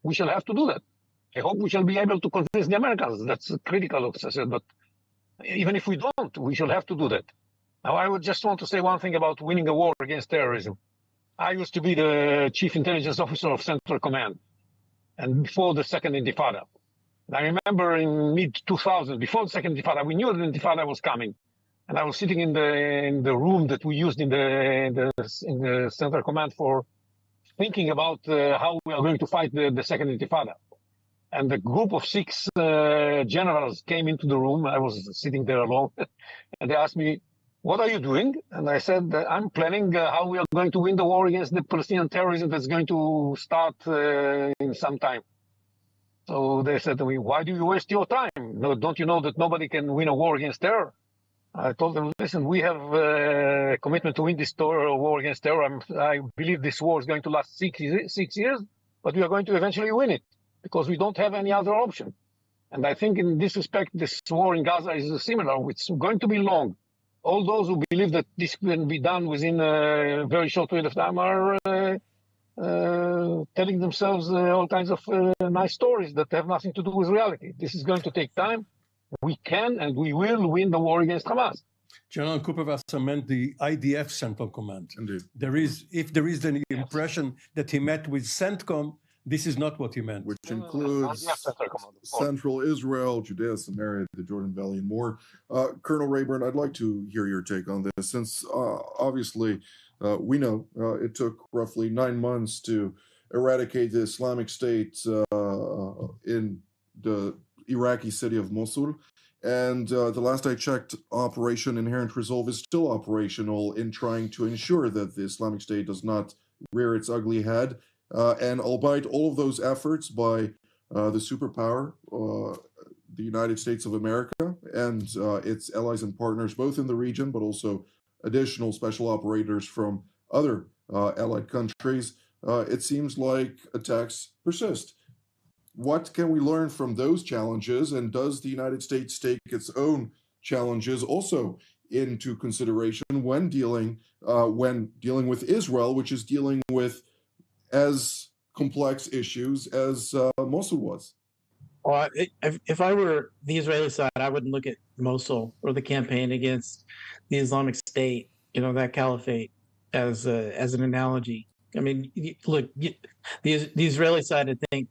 we shall have to do that. I hope we shall be able to convince the Americans. That's critical, as I said, but even if we don't, we shall have to do that. Now, I would just want to say one thing about winning a war against terrorism. I used to be the chief intelligence officer of Central Command, and before the second Intifada. And I remember in mid-2000, before the second Intifada, we knew the Intifada was coming. And I was sitting in the room that we used in the Central Command for thinking about how we are going to fight the second Intifada. And the group of 6 generals came into the room. I was sitting there alone. And they asked me, what are you doing? And I said, I'm planning how we are going to win the war against the Palestinian terrorism that's going to start in some time. So they said to me, why do you waste your time? No, don't you know that nobody can win a war against terror? I told them, listen, we have a commitment to win this war against terror. I believe this war is going to last 6 years, but we are going to eventually win it because we don't have any other option. And I think in this respect, this war in Gaza is similar. It's going to be long. All those who believe that this can be done within a very short period of time are telling themselves all kinds of nice stories that have nothing to do with reality. This is going to take time. We can and we will win the war against Hamas. General Cooper-Wasser meant the IDF Central Command. Indeed. If there is any impression that he met with CENTCOM, this is not what he meant. Which includes Central Israel, Judea, Samaria, the Jordan Valley, and more. Colonel Rayburn, I'd like to hear your take on this, since obviously we know it took roughly 9 months to eradicate the Islamic State in the Iraqi city of Mosul. And the last I checked, Operation Inherent Resolve is still operational in trying to ensure that the Islamic State does not rear its ugly head. And albeit all of those efforts by the superpower, the United States of America, and its allies and partners, both in the region, but also additional special operators from other allied countries, it seems like attacks persist. What can we learn from those challenges, and does the United States take its own challenges also into consideration when dealing with Israel, which is dealing with as complex issues as Mosul was? Well, if I were the Israeli side, I wouldn't look at Mosul or the campaign against the Islamic State, that caliphate, as an analogy. I mean, look, the Israeli side, I think,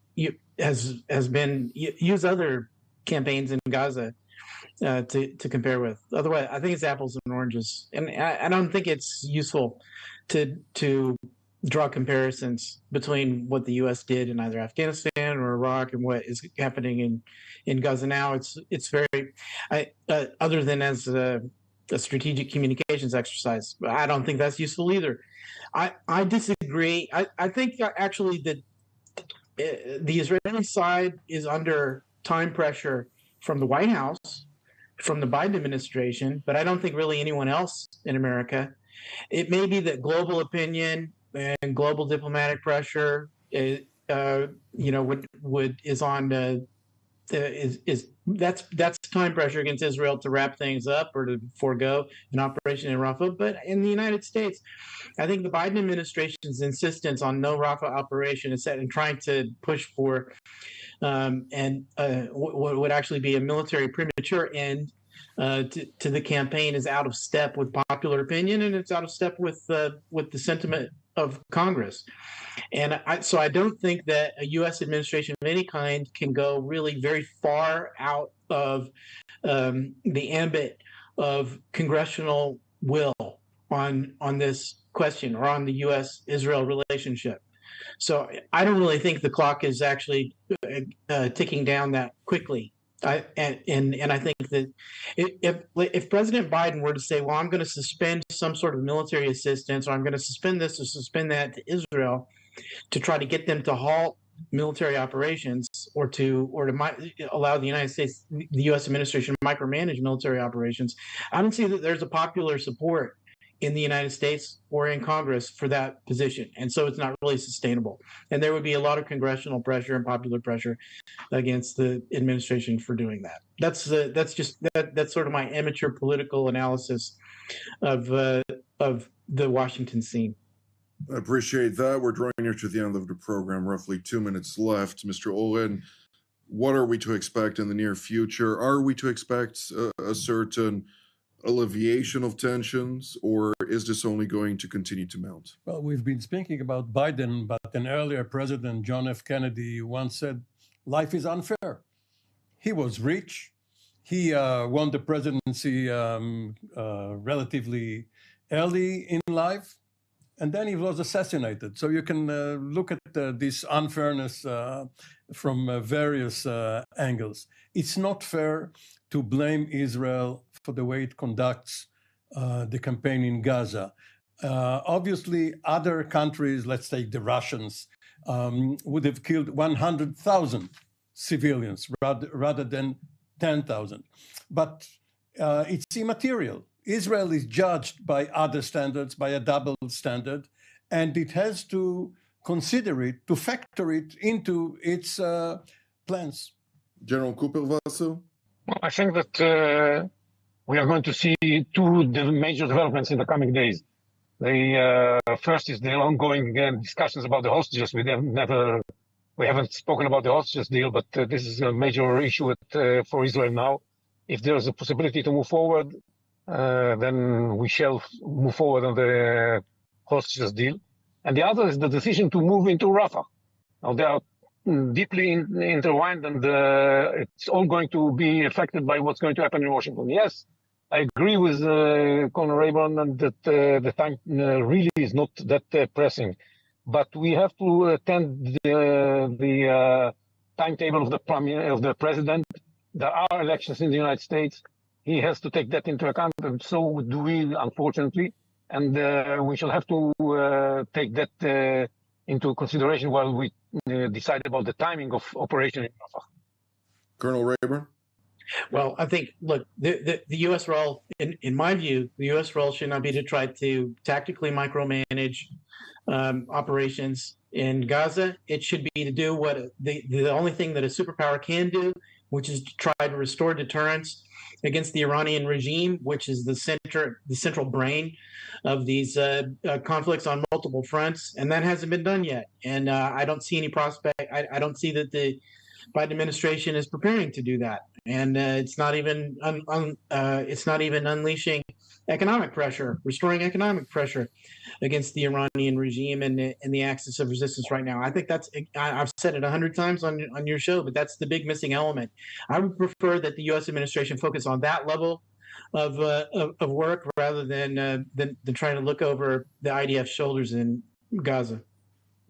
has been use other campaigns in Gaza to compare with. Otherwise, I think it's apples and oranges, and I don't think it's useful to draw comparisons between what the U.S. did in either Afghanistan or Iraq and what is happening in Gaza now. It's very other than as a strategic communications exercise. I don't think that's useful either. I disagree. I think actually that the Israeli side is under time pressure from the White House, from the Biden administration, but I don't think really anyone else in America. It may be that global opinion and global diplomatic pressure, is on that's time pressure against Israel to wrap things up or to forego an operation in Rafah. But in the United States, I think the Biden administration's insistence on no Rafah operation is set and trying to push for what would actually be a military premature end to the campaign is out of step with popular opinion, and it's out of step with the sentiment of Congress. And so I don't think that a U.S. administration of any kind can go really very far out of the ambit of congressional will on this question or on the U.S.-Israel relationship. So I don't really think the clock is actually ticking down that quickly. And I think that if President Biden were to say, well, I'm going to suspend some sort of military assistance, or I'm going to suspend this or suspend that to Israel to try to get them to halt military operations or to allow the United States, the U.S. administration to micromanage military operations, I don't see that there's a popular support in the United States or in Congress for that position. And so it's not really sustainable. And there would be a lot of congressional pressure and popular pressure against the administration for doing that. That's sort of my amateur political analysis of the Washington scene. I appreciate that. We're drawing near to the end of the program, roughly 2 minutes left. Mr. Oren, what are we to expect in the near future? Are we to expect a certain alleviation of tensions, or is this only going to continue to mount? Well, we've been speaking about Biden, but an earlier president, John F. Kennedy, once said, life is unfair. He was rich. He won the presidency relatively early in life, and then he was assassinated. So you can look at this unfairness from various angles. It's not fair to blame Israel for the way it conducts the campaign in Gaza. Obviously, other countries, let's take the Russians, would have killed 100,000 civilians rather than 10,000. But it's immaterial. Israel is judged by other standards, by a double standard, and it has to consider it, to factor it into its plans. General Kupelwasser? Well, I think that we are going to see two major developments in the coming days. The first is the ongoing discussions about the hostages. We haven't spoken about the hostages deal, but this is a major issue for Israel now. If there is a possibility to move forward, then we shall move forward on the hostages deal. And the other is the decision to move into Rafah. Now, they are deeply intertwined, and it's all going to be affected by what's going to happen in Washington. Yes, I agree with Colonel Rayburn that the time really is not that pressing. But we have to attend the timetable of the president. There are elections in the United States. He has to take that into account, and so do we, unfortunately. And we shall have to take that into consideration while we decide about the timing of operation in Rafah. Colonel Rayburn? Well, I think, look, the U.S. role, in my view, the U.S. role should not be to try to tactically micromanage operations in Gaza. It should be to do what the only thing that a superpower can do, which is to try to restore deterrence against the Iranian regime, which is the central brain of these conflicts on multiple fronts, and that hasn't been done yet. And I don't see any prospect. I don't see that the Biden administration is preparing to do that, and it's not even unleashing economic pressure, restoring economic pressure against the Iranian regime and the axis of resistance right now. I think I've said it 100 times on your show, but that's the big missing element. I would prefer that the U.S. administration focus on that level of work rather than trying to look over the IDF shoulders in Gaza.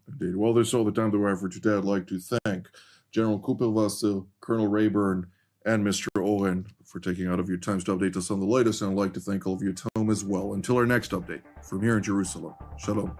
Indeed. Well, that's all the time that we have for today. I'd like to thank General Kupelwasser, Colonel Rayburn, and Mr. Oren for taking out of your times to update us on the latest, and I'd like to thank all of you at home as well. Until our next update, from here in Jerusalem, Shalom.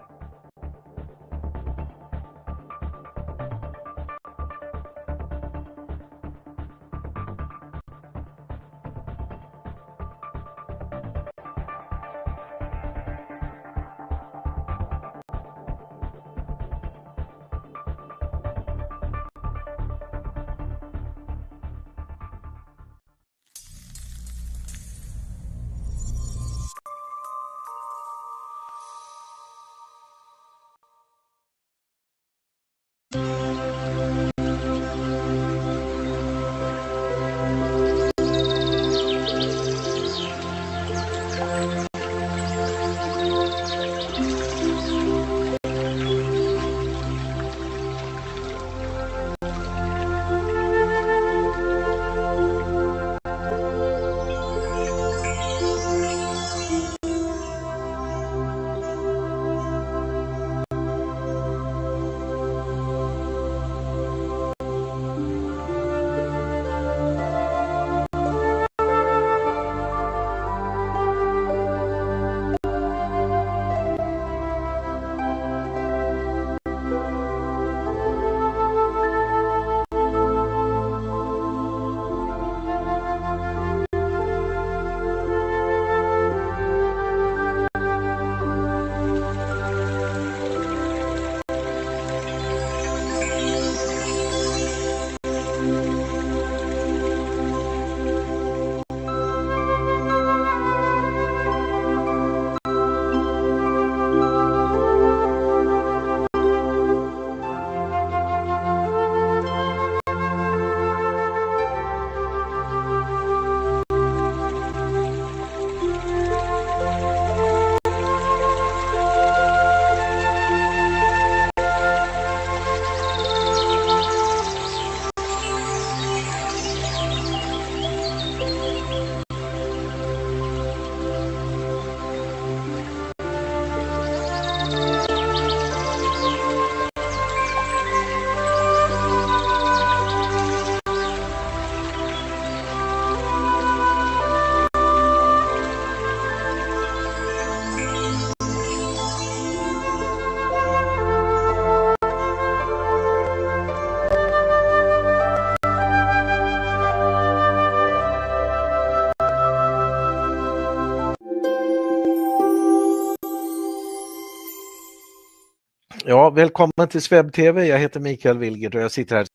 Ja, välkommen till Sveb TV. Jag heter Mikael Wilgert och jag sitter här